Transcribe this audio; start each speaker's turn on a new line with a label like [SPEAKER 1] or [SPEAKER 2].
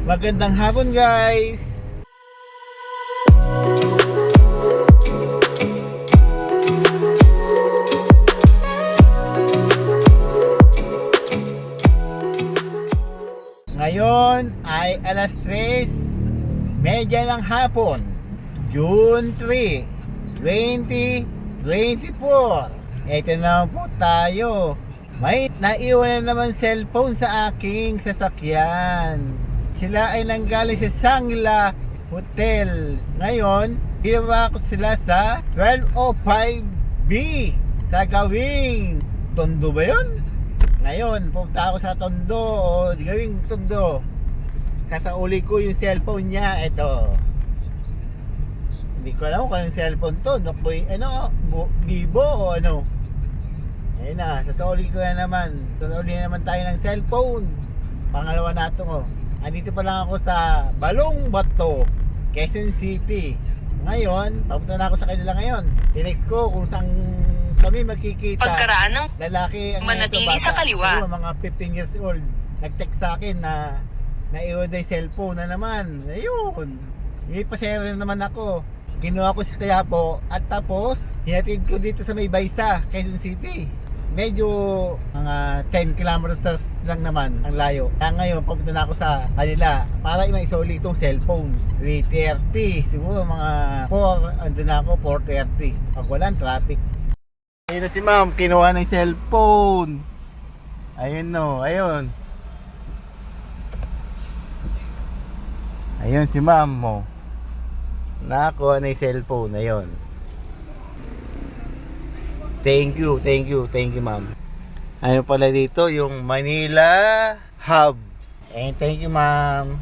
[SPEAKER 1] Magandang hapon guys. Ngayon ay alas 3 media ng hapon, June 3, 2024. Ito na po tayo. May naiwan na naman cellphone sa aking sasakyan. Sila ay nanggaling sa Shangri-La Hotel. Ngayon, ginawa ko sila sa 1205B sa gawing Tondo ba yun? Ngayon, pumunta ako sa Tondo o gawing Tondo. Kasauli ko yung cellphone niya. Ito. Hindi ko alam kung anong cellphone to. Vivo o ano. Ayun na, sasauli ko na naman. Sasauli na naman tayo ng cellphone. Pangalawa na ito ko. Andito pa lang ako sa Balong Bato, Quezon City. Ngayon, papunta na ako sa kanila ngayon. Tinext ko kung saan kami magkikita.
[SPEAKER 2] Pagkaraan ng
[SPEAKER 1] Lalaki ang
[SPEAKER 2] manatili
[SPEAKER 1] bata,
[SPEAKER 2] sa kaliwa.
[SPEAKER 1] siguro mga 15 years old. Nag-text sa akin na naiwan na yung cellphone na naman. Ayun. Ipashare na naman ako. Kinuha ko si Quiapo at tapos hinatid ko dito sa May Baysa, Quezon City. Medyo mga 10 kilometers lang naman ang layo. Kaya ngayon, papunta na ako sa kanila para maisoli itong cellphone. 3:30, siguro mga 4, andun na ako, 4:30. Pag walang traffic. Ayun na si ma'am, kinuha ng cellphone. Ayun no, ayun. Ayun si ma'am mo. Nakakuha na yung cellphone, ayun. Thank you ma'am. Ayun pala dito yung Manila Hub. And thank you ma'am.